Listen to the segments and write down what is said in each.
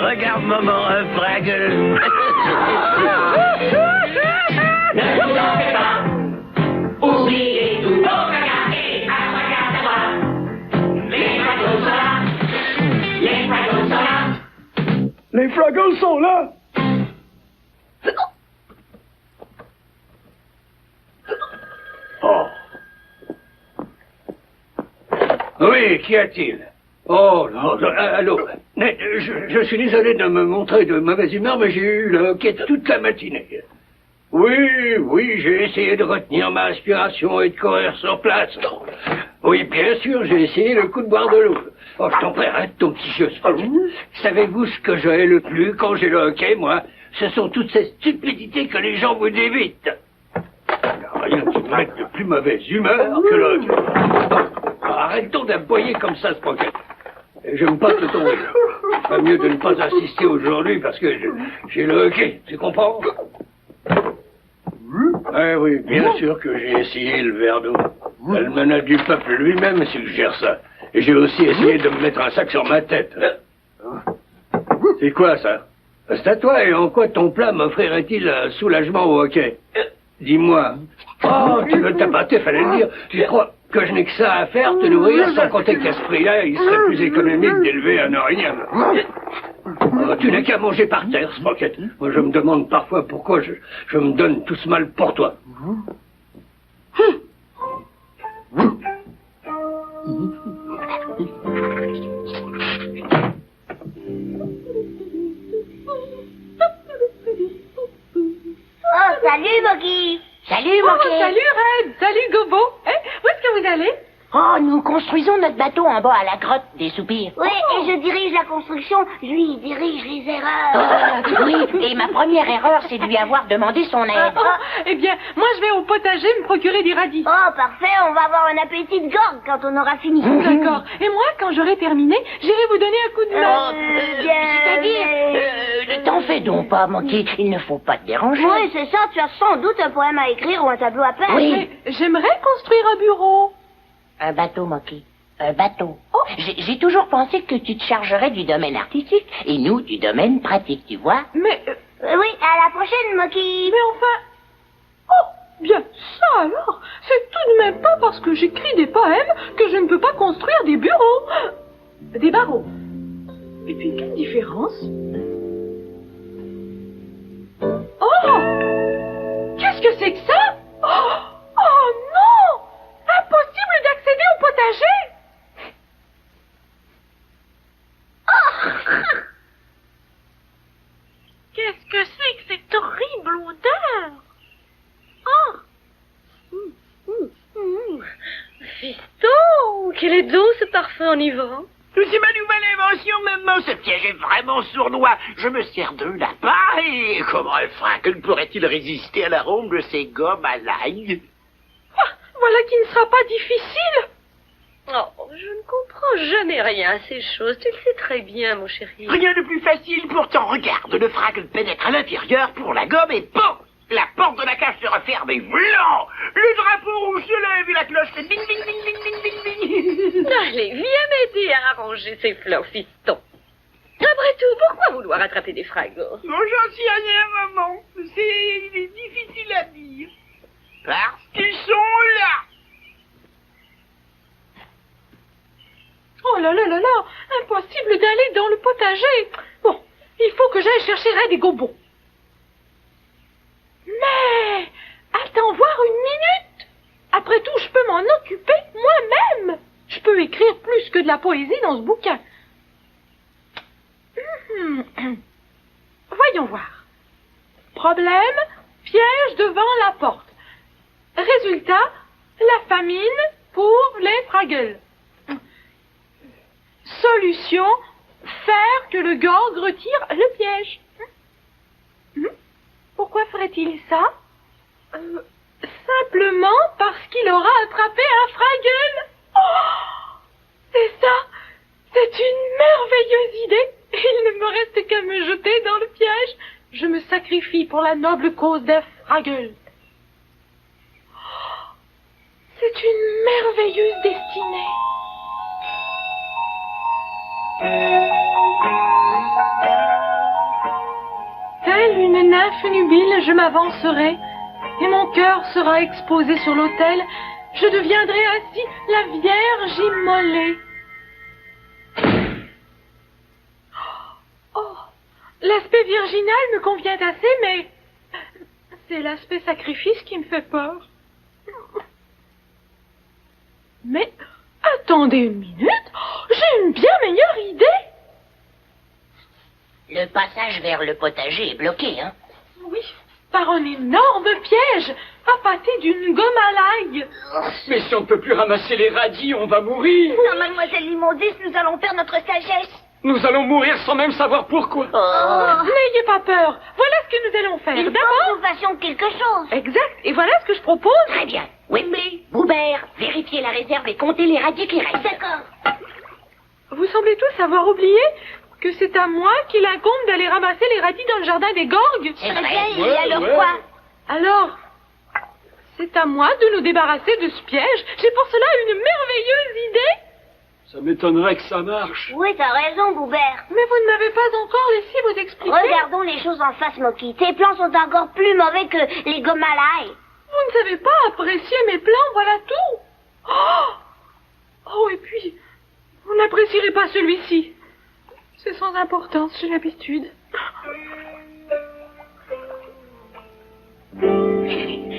Regarde, maman, un Fraggle. Ne vous en faites pas. Oubliez tout. Regardez, regardez-moi. Les Fraggles sont là. Les Fraggles sont là. Les Fraggles sont là. Oh. Oui, qu'y a-t-il? Oh, non, allô. Je suis désolé de me montrer de mauvaise humeur, mais j'ai eu le hoquet toute la matinée. Oui, j'ai essayé de retenir ma respiration et de courir sur place. Oui, bien sûr, j'ai essayé le coup de boire de l'eau. Oh, je t'en prie, arrête ton petit jeu. Savez-vous ce que je hais le plus quand j'ai le hoquet, moi? Ce sont toutes ces stupidités que les gens vous évitent. Rien qui me mette de plus mauvaise humeur que le hoquet. Arrêtons d'aboyer comme ça, Sprocket. J'aime pas te tomber. Pas mieux de ne pas assister aujourd'hui parce que j'ai le hoquet, tu comprends? Oui, bien sûr que j'ai essayé le verre d'eau. L'almanach du peuple lui-même suggère ça. Et j'ai aussi essayé de me mettre un sac sur ma tête. C'est quoi ça? C'est à toi, et en quoi ton plat m'offrirait-il un soulagement au hoquet? Dis-moi. Oh, tu veux t'appâter, fallait le dire. Tu crois que je n'ai que ça à faire, te nourrir, sans compter qu'à ce prix-là, il serait plus économique d'élever un orignal. Oh, tu n'as qu'à manger par terre, Sprocket. Moi, je me demande parfois pourquoi je me donne tout ce mal pour toi. Oh, salut, Moki. Salut, Moki. Oh, salut, Red. Salut, Gobo. Où est-ce que vous allez? Oh, nous construisons notre bateau en bas à la grotte des soupirs. Oui, et je dirige la construction. Lui, il dirige les erreurs. Oui, et ma première erreur, c'est de lui avoir demandé son aide. Eh bien, moi, je vais au potager me procurer des radis. Oh, parfait, on va avoir un appétit de gorge quand on aura fini. D'accord. Et moi, quand j'aurai terminé, j'irai vous donner un coup de main. C'est-à-dire, t'en fais donc pas, Moki. Il ne faut pas te déranger. Oui, c'est ça. Tu as sans doute un poème à écrire ou un tableau à peindre. Oui. Mais j'aimerais construire un bureau. Un bateau, Moki. Un bateau. Oh. J'ai toujours pensé que tu te chargerais du domaine artistique et nous du domaine pratique, tu vois. Mais... oui, à la prochaine, Moki. Mais enfin... Oh, bien ça alors. C'est tout de même pas parce que j'écris des poèmes que je ne peux pas construire des bureaux. Des barreaux. Et puis, quelle différence? Oh! Qu'est-ce que c'est que ça? Oh non! Impossible d'accéder au potager! Qu'est-ce que c'est que cette horrible odeur? Fiston, quel est donc ce parfum enivrant? C'est ma nouvelle invention, maman. Ce piège est vraiment sournois. Je me sers de lapin et comment un Fraggle pourrait-il résister à l'arôme de ces gommes à l'ail? Voilà qui ne sera pas difficile. Oh, je ne comprends jamais rien à ces choses. Tu le sais très bien, mon chéri. Rien de plus facile, pourtant. Regarde, le Fraggle pénètre à l'intérieur pour la gomme et POM! La porte de la cage se referme et voilà! Le drapeau rouge se lève et la cloche fait ding ding ding ding ding ding ding. Allez, viens m'aider à arranger ces fleurs, fiston. Après tout, pourquoi vouloir attraper des Fraggles? Oh, j'en sais rien, maman. C'est difficile à dire. Parce qu'ils sont là. Oh là là là là, impossible d'aller dans le potager. Bon, il faut que j'aille chercher Red et Gobo. Mais, attends voir une minute. Après tout, je peux m'en occuper moi-même. Je peux écrire plus que de la poésie dans ce bouquin. Voyons voir. Problème, piège devant la porte. Résultat, la famine pour les Fraggles. Solution, faire que le gang retire le piège. Pourquoi ferait-il ça? Simplement parce qu'il aura attrapé un Fraggle. Oh, c'est ça. C'est une merveilleuse idée. Il ne me reste qu'à me jeter dans le piège. Je me sacrifie pour la noble cause des Fraggles. Oh, c'est une merveilleuse destinée. funubile, je m'avancerai, et mon cœur sera exposé sur l'autel. Je deviendrai ainsi la Vierge immolée. Oh, l'aspect virginal me convient assez, mais c'est l'aspect sacrifice qui me fait peur. Mais attendez une minute, j'ai une bien meilleure idée. Le passage vers le potager est bloqué, hein? Oui, par un énorme piège, appâté d'une gomme à l'ail. Mais si on ne peut plus ramasser les radis, on va mourir. Non, mademoiselle l'immondice, nous allons perdre notre sagesse. Nous allons mourir sans même savoir pourquoi. N'ayez pas peur, voilà ce que nous allons faire. Il faut que nous fassions quelque chose. Exact, et voilà ce que je propose. Très bien. Wembley, Boubert, vérifiez la réserve et comptez les radis qui restent. D'accord. Vous semblez tous avoir oublié que c'est à moi qu'il incombe d'aller ramasser les radis dans le jardin des gorgues. C'est Très vrai. bien, et alors quoi? Alors, c'est à moi de nous débarrasser de ce piège. J'ai pour cela une merveilleuse idée. Ça m'étonnerait que ça marche. Oui, t'as raison, Boubert. Mais vous ne m'avez pas encore laissé vous expliquer. Regardons les choses en face, Moki. Tes plans sont encore plus mauvais que les gommes à l'ail. Vous ne savez pas apprécier mes plans, voilà tout. Oh, et puis, vous n'apprécierez pas celui-ci. C'est sans importance, j'ai l'habitude.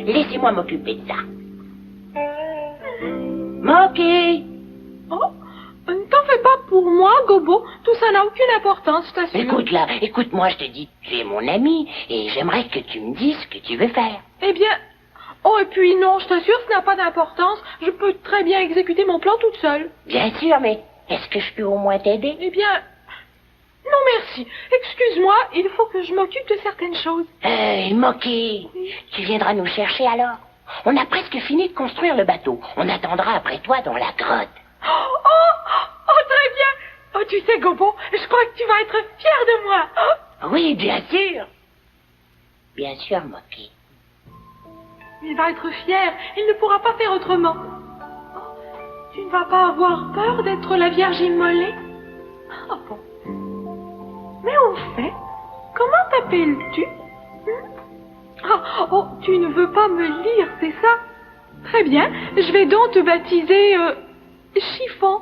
Laissez-moi m'occuper de ça. Moki! Oh, ne t'en fais pas pour moi, Gobo. Tout ça n'a aucune importance, je t'assure. Écoute là, écoute-moi, je te dis, tu es mon ami et j'aimerais que tu me dises ce que tu veux faire. Eh bien... Oh, et puis non, je t'assure, ce n'a pas d'importance. Je peux très bien exécuter mon plan toute seule. Bien sûr, mais est-ce que je peux au moins t'aider? Eh bien... Non, merci. Excuse-moi, il faut que je m'occupe de certaines choses. Moki, tu viendras nous chercher alors? On a presque fini de construire le bateau. On attendra après toi dans la grotte. Oh, très bien. Oh, tu sais, Gobo, je crois que tu vas être fier de moi. Oui, bien sûr. Bien sûr, Moki. Il va être fier. Il ne pourra pas faire autrement. Oh, tu ne vas pas avoir peur d'être la Vierge immolée? Ah bon. Mais au fait, comment t'appelles-tu? Oh, tu ne veux pas me lire, c'est ça? Très bien, je vais donc te baptiser Chiffon.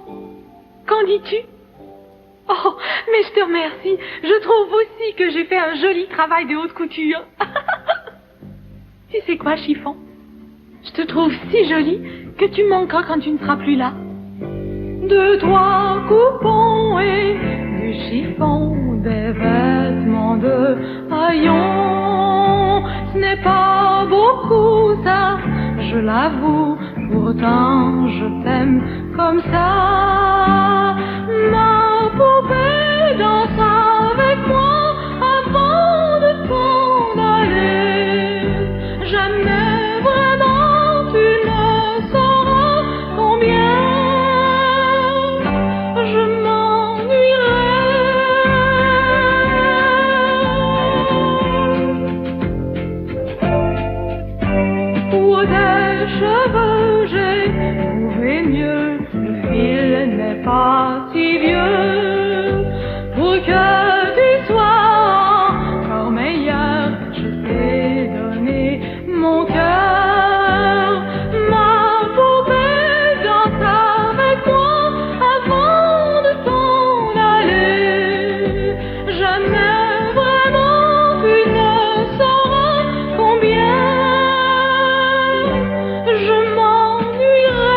Qu'en dis-tu? Oh, mais je te remercie. Je trouve aussi que j'ai fait un joli travail de haute couture. Tu sais quoi, Chiffon? Je te trouve si jolie que tu manqueras quand tu ne seras plus là. 2, 3 coupons et du chiffon, des vêtements de haillons. Ce n'est pas beaucoup ça, je l'avoue, pourtant je t'aime comme ça. Ma poupée danse avec moi avant de t'en aller. Jamais vraiment tu ne sauras combien je m'ennuierai. Pour tes cheveux j'ai trouvé mieux, le fil n'est pas si vieux. Pour que tu sois encore meilleur, je t'ai donné mon cœur. Ma poupée danse avec moi avant de t'en aller. Jamais vraiment tu ne sauras combien je m'ennuierai.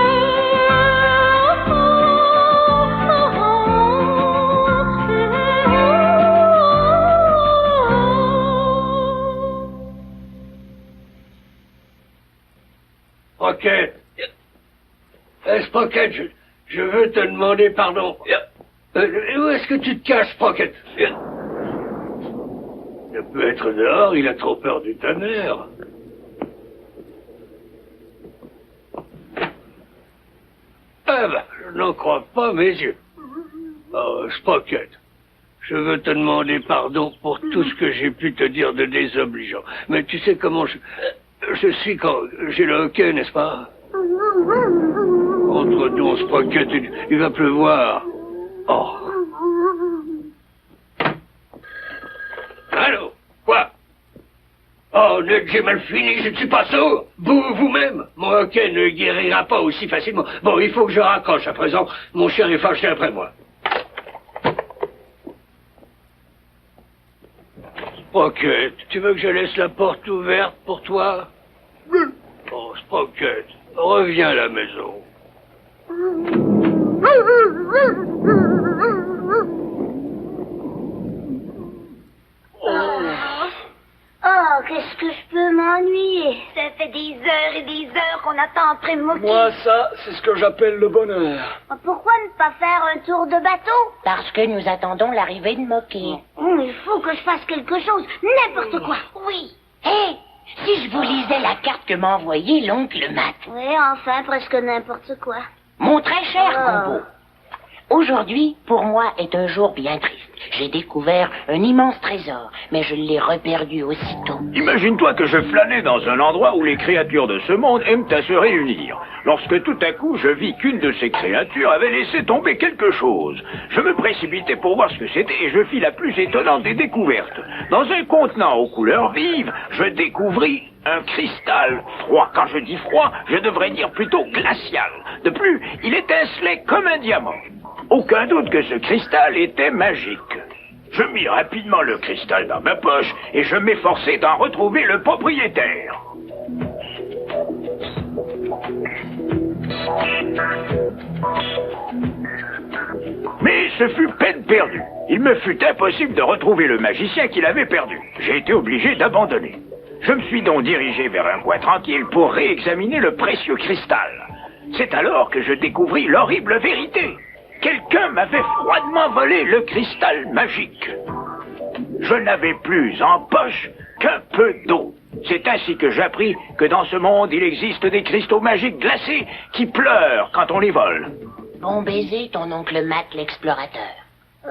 Sprocket. Sprocket, je veux te demander pardon. Où est-ce que tu te caches, Sprocket? Ne peut être dehors, il a trop peur du tonnerre. Ah ben, je n'en crois pas mes yeux. Oh, Sprocket, je veux te demander pardon pour tout ce que j'ai pu te dire de désobligeant. Mais tu sais comment je suis quand j'ai le hockey, n'est-ce pas? Entre-nous, Sprocket, il va pleuvoir. Oh. Allô? Quoi? Oh, Ned, j'ai mal fini, je ne suis pas sourd. Vous-même. Mon hockey ne guérira pas aussi facilement. Bon, il faut que je raccroche à présent. Mon chien est fâché après moi. Sprocket, tu veux que je laisse la porte ouverte pour toi? Oh, Sprocket, reviens à la maison. Oh, qu'est-ce que je peux m'ennuyer. Ça fait des heures et des heures qu'on attend après Moki. Moi, ça, c'est ce que j'appelle le bonheur. Pourquoi ne pas faire un tour de bateau? Parce que nous attendons l'arrivée de Moki. Il faut que je fasse quelque chose, n'importe quoi. Oui. Hé, si je vous lisais la carte que m'a envoyée l'oncle Matt. Oui, enfin, presque n'importe quoi. Mon très cher Oh. Gombo, aujourd'hui, pour moi, est un jour bien triste. J'ai découvert un immense trésor, mais je l'ai reperdu aussitôt. Imagine-toi que je flânais dans un endroit où les créatures de ce monde aiment à se réunir. Lorsque tout à coup, je vis qu'une de ces créatures avait laissé tomber quelque chose. Je me précipitai pour voir ce que c'était et je fis la plus étonnante des découvertes. Dans un contenant aux couleurs vives, je découvris un cristal froid. Quand je dis froid, je devrais dire plutôt glacial. De plus, il étincelait comme un diamant. Aucun doute que ce cristal était magique. Je mis rapidement le cristal dans ma poche et je m'efforçai d'en retrouver le propriétaire. Mais ce fut peine perdue. Il me fut impossible de retrouver le magicien qui l'avait perdu. J'ai été obligé d'abandonner. Je me suis donc dirigé vers un coin tranquille pour réexaminer le précieux cristal. C'est alors que je découvris l'horrible vérité. Quelqu'un m'avait froidement volé le cristal magique. Je n'avais plus en poche qu'un peu d'eau. C'est ainsi que j'appris que dans ce monde, il existe des cristaux magiques glacés qui pleurent quand on les vole. Bon baiser, ton oncle Matt l'explorateur. Je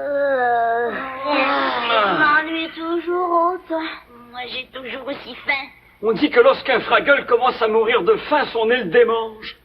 m'ennuie toujours autant. Moi, j'ai toujours aussi faim. On dit que lorsqu'un Fraggle commence à mourir de faim, son aile démange.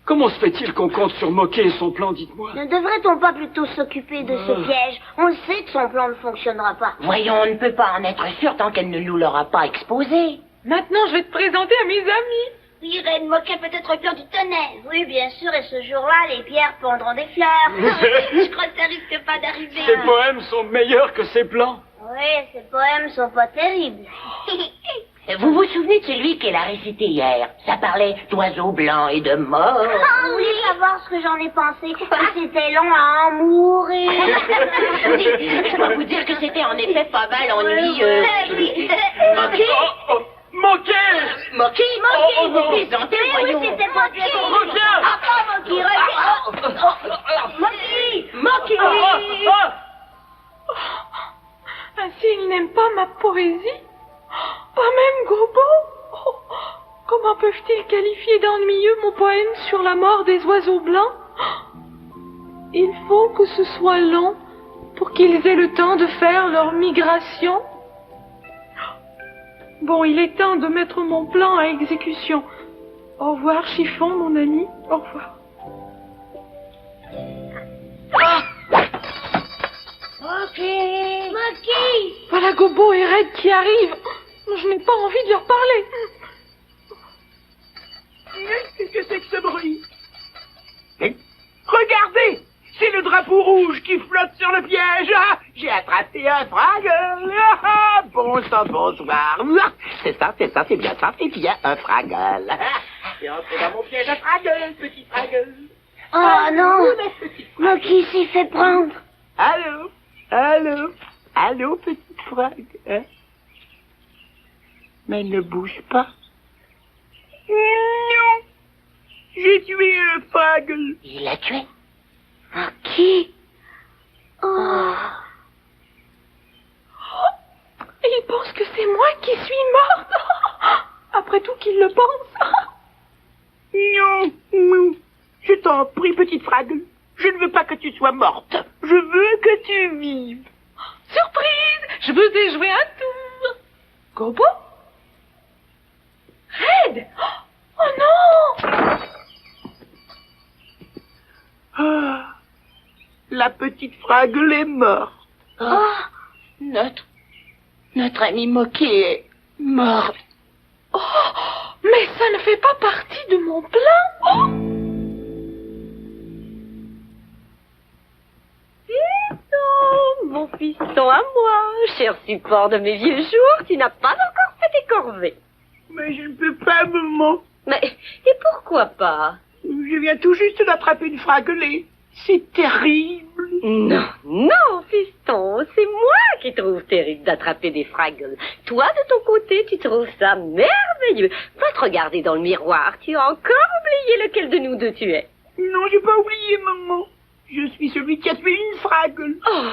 Comment se fait-il qu'on compte sur Moquet et son plan, dites-moi? Ne devrait-on pas plutôt s'occuper de ce piège? On le sait que son plan ne fonctionnera pas. Voyons, on ne peut pas en être sûr tant qu'elle ne nous l'aura pas exposé. Maintenant, je vais te présenter à mes amis. Oui, Reine Moquet peut être au cœur du tonnerre. Oui, bien sûr, et ce jour-là, les pierres pondront des fleurs. Je crois que ça risque pas d'arriver. Ses poèmes sont meilleurs que ses plans. Oui, ces poèmes sont pas terribles. Vous vous souvenez de celui qu'elle a récité hier? Ça parlait d'oiseaux blancs et de morts. Vous voulez savoir ce que j'en ai pensé? C'était long à en mourir. Oui, je dois vous dire que c'était en effet pas mal ennuyeux. Moquet? Moquet! Moquet, Oh, vous non. plaisantez, voyons. Oui, c'était Moquet. Reviens! Enfin, Moquet, reviens. Moquet! Ah, ainsi, il n'aime pas ma poésie? Pas même Gobo? Oh, comment peuvent-ils qualifier d'ennuyeux mon poème sur la mort des oiseaux blancs? Il faut que ce soit long pour qu'ils aient le temps de faire leur migration. Bon, il est temps de mettre mon plan à exécution. Au revoir, Chiffon, mon ami. Au revoir. Moquet. Voilà Gobo et Red qui arrivent. Je n'ai pas envie de leur parler. Qu'est-ce que c'est que ce bruit? Regardez! C'est le drapeau rouge qui flotte sur le piège. Ah, j'ai attrapé un Fraggle. Ah, bon sang, bonsoir. Ah, c'est ça, c'est bien ça, c'est bien un Fraggle. J'ai entré dans mon piège à Fraggle, petit Fraggle. Oh non, ma petite Moquet s'est fait prendre. Allô? Allô? Allô, petite Fraggle? Hein? Mais elle ne bouge pas. Non! J'ai tué un Fraggle. Il l'a tué. Moquet. Oh. Il pense que c'est moi qui suis morte. Après tout qu'il le pense. Non, non. Je t'en prie, petite Fraggle. Je ne veux pas que tu sois morte. Je veux que tu vives. Surprise! Je veux déjouer un tour. Gobo? Red! Oh non! Ah, la petite Fraggle est morte. Oh, notre Notre ami Moquet est mort. Oh, mais ça ne fait pas partie de mon plan. Oh. Fiston, mon fiston à moi, cher support de mes vieux jours, tu n'as pas encore fait tes corvées. Mais je ne peux pas, maman. Mais, et pourquoi pas? Je viens tout juste d'attraper une fragelée. C'est terrible. Non, non, fiston, c'est moi qui trouve terrible d'attraper des fraggles. Toi, de ton côté, tu trouves ça merveilleux. Va te regarder dans le miroir, tu as encore oublié lequel de nous deux tu es. Non, j'ai pas oublié, maman. Je suis celui qui a tué une fragle. Oh,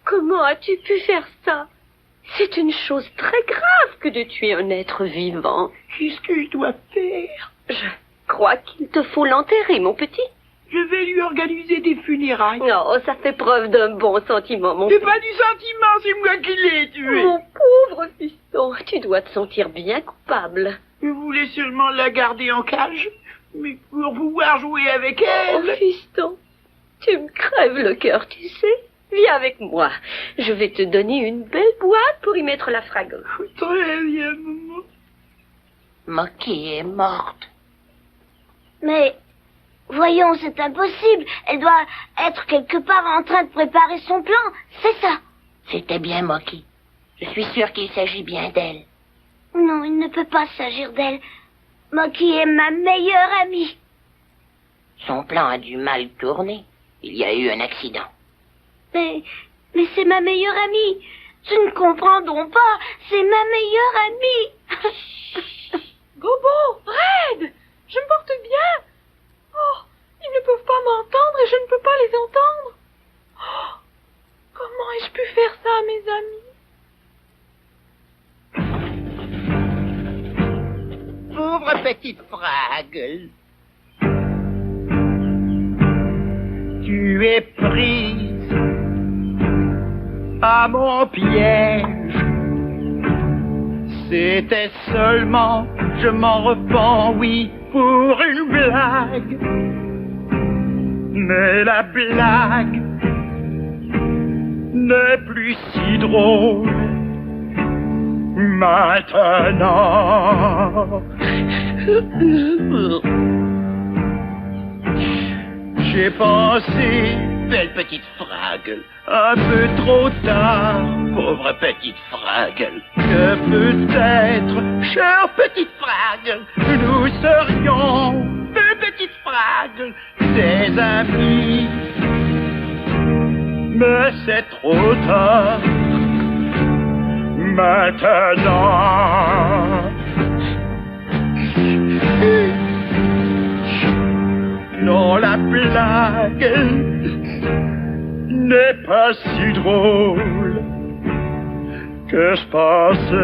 comment as-tu pu faire ça? C'est une chose très grave que de tuer un être vivant. Qu'est-ce que je dois faire? Je crois qu'il te faut l'enterrer, mon petit. Je vais lui organiser des funérailles. Oh, ça fait preuve d'un bon sentiment, mon C'est petit. pas du sentiment, c'est moi qui l'ai tué. Mon pauvre fiston, tu dois te sentir bien coupable. Je voulais seulement la garder en cage, mais pour pouvoir jouer avec Oh, elle. fiston, tu me crèves le cœur, tu sais. Viens avec moi. Je vais te donner une belle boîte pour y mettre la fragle. Très bien, maman. Moquet est morte. Mais, voyons, c'est impossible. Elle doit être quelque part en train de préparer son plan. C'est ça. C'était bien Moquet. Je suis sûre qu'il s'agit bien d'elle. Non, il ne peut pas s'agir d'elle. Moki est ma meilleure amie. Son plan a dû mal tourner. Il y a eu un accident. Mais c'est ma meilleure amie. Nous ne comprendrons pas. C'est ma meilleure amie. Gobo, Red, je me porte bien. Oh, ils ne peuvent pas m'entendre et je ne peux pas les entendre. Oh, comment ai-je pu faire ça à mes amis? Pauvre petite fragle. Tu es prise à mon piège. C'était seulement, je m'en repens, oui, pour une blague. Mais la blague n'est plus si drôle maintenant. J'ai pensé, belle petite fragle, un peu trop tard, pauvre petite fragle, que peut-être, chère petite fragle, nous serions, deux petites fragles, des amis. Mais c'est trop tard, maintenant. Non, la blague n'est pas si drôle que je pensais.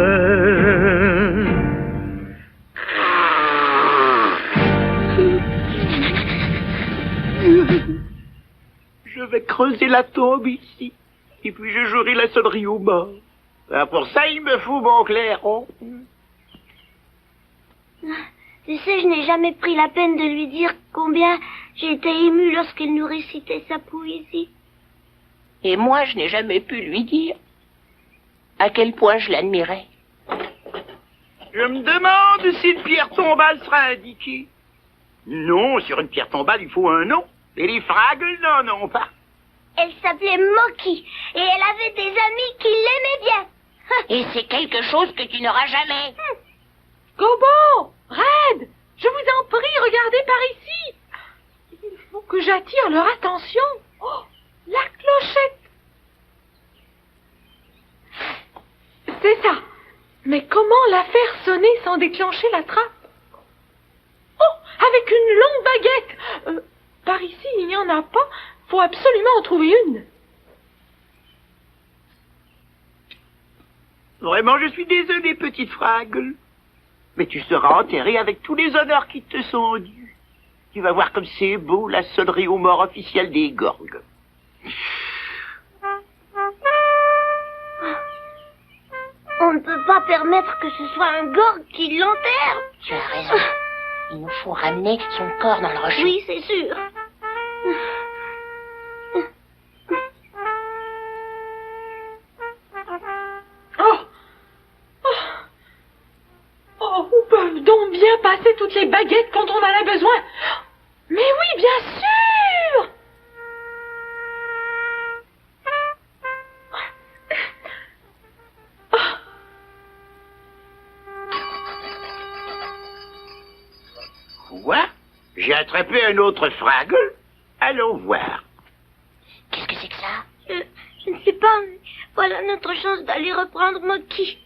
Je vais creuser la tombe ici, et puis je jouerai la sonnerie au mort. Ben pour ça, il me faut mon clairon. Tu sais, je n'ai jamais pris la peine de lui dire combien j'étais émue lorsqu'elle nous récitait sa poésie. Et moi, je n'ai jamais pu lui dire à quel point je l'admirais. Je me demande si une pierre tombale sera indiquée. Non, sur une pierre tombale, il faut un nom. Et les fragles n'en ont pas. Elle s'appelait Moki, et elle avait des amis qui l'aimaient bien. Et c'est quelque chose que tu n'auras jamais. Gobo, Red, je vous en prie, regardez par ici. Il faut que j'attire leur attention. Oh, la clochette. C'est ça. Mais comment la faire sonner sans déclencher la trappe? Oh, avec une longue baguette. Par ici, il n'y en a pas. Faut absolument en trouver une. Vraiment, je suis désolé, petite fragle. Mais tu seras enterré avec tous les honneurs qui te sont dus. Tu vas voir comme c'est beau, la sonnerie aux morts officielle des Gorgues. On ne peut pas permettre que ce soit un gorgue qui l'enterre. Tu as raison. Il nous faut ramener son corps dans le rocher. Oui, c'est sûr. Oh, bien passer toutes les baguettes quand on en a besoin. Mais oui, bien sûr. Quoi? J'ai attrapé un autre Fraggle? Allons voir. Qu'est-ce que c'est que ça? Je ne sais pas, mais voilà notre chance d'aller reprendre Moki.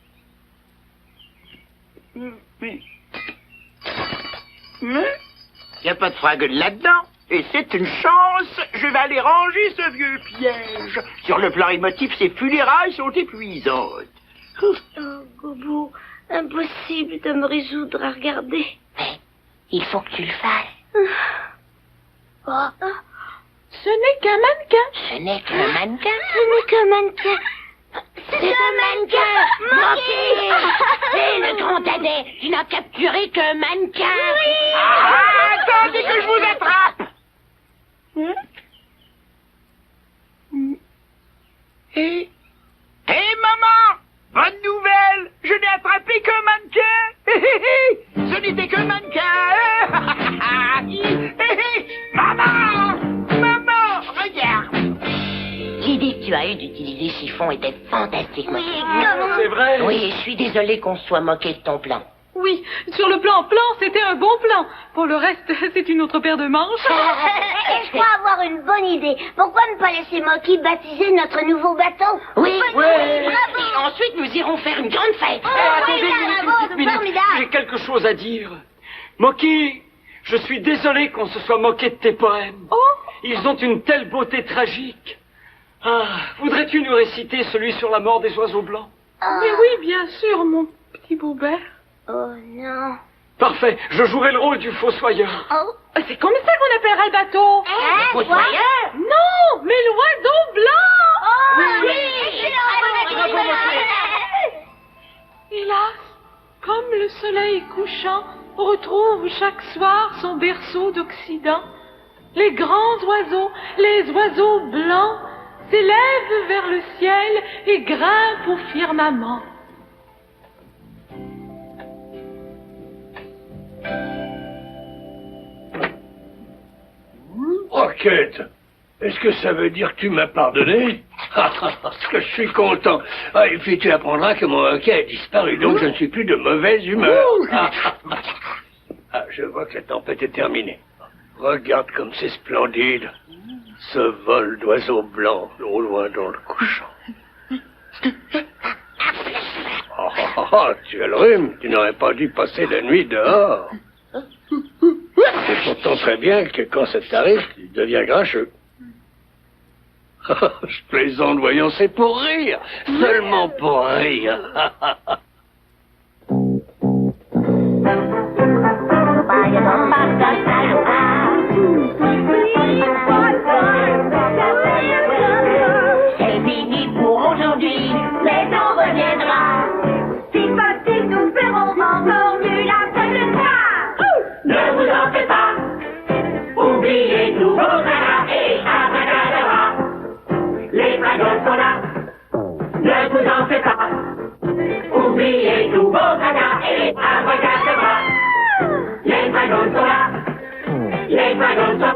Y a pas de Fraggle là-dedans. Et c'est une chance. Je vais aller ranger ce vieux piège. Sur le plan émotif, ces funérailles sont épuisantes. Oh, Gobo, impossible de me résoudre à regarder. Mais il faut que tu le fasses. Oh, Ce n'est qu'un mannequin. Ce n'est qu'un mannequin. ce n'est qu'un mannequin. C'est un mannequin. Moki. C'est le grand dadais. Tu n'as capturé qu'un mannequin. Attendez que je vous attrape. Hé, maman! Bonne nouvelle! Je n'ai attrapé qu'un mannequin! Ce n'était qu'un mannequin! Maman! Maman! Regarde! L'idée que tu as eue d'utiliser Chiffon était fantastique, Moki. C'est vrai. Oui, je suis désolée qu'on se soit moqué de ton plan. Oui, sur le plan, c'était un bon plan. Pour le reste, c'est une autre paire de manches. Je crois avoir une bonne idée. Pourquoi ne pas laisser Moki baptiser notre nouveau bateau? Oui, Ouais. Bravo! Et ensuite, nous irons faire une grande fête. Attendez une bravo, minute. formidable. J'ai quelque chose à dire. Moki, je suis désolé qu'on se soit moqué de tes poèmes. Oh, Ils ont une telle beauté tragique. Ah, voudrais-tu nous réciter celui sur la mort des oiseaux blancs? mais oui, bien sûr, mon petit Boubert. Oh non. Parfait, je jouerai le rôle du fossoyeur. Oh. C'est comme ça qu'on appellera le bateau. Fossoyeur. Non, mais l'oiseau blanc. Hélas, comme le soleil couchant retrouve chaque soir son berceau d'Occident, les grands oiseaux, les oiseaux blancs, s'élèvent vers le ciel et grimpent au firmament. Roquette, est-ce que ça veut dire que tu m'as pardonné? Parce que je suis content. Ah, et puis tu apprendras que mon hockey a disparu, donc je ne suis plus de mauvaise humeur. Ah, je vois que la tempête est terminée. Regarde comme c'est splendide. Ce vol d'oiseaux blancs au loin dans le couchant. Tu as le rhume. Tu n'aurais pas dû passer la nuit dehors. C'est pourtant très bien que quand ça t'arrive, tu deviens grincheux. Je plaisante, voyons, c'est pour rire. Seulement pour rire. C'est fini pour aujourd'hui, mais on reviendra. Si facile, nous ferons encore mieux la prochaine fois. Ne vous en faites pas. Oubliez tous vos ragas et abracadabra. Les Fraggles sont là. Ne vous en faites pas. Oubliez tous vos ragas et abracadabra. Les Fraggles sont là. Les Fraggles sont là.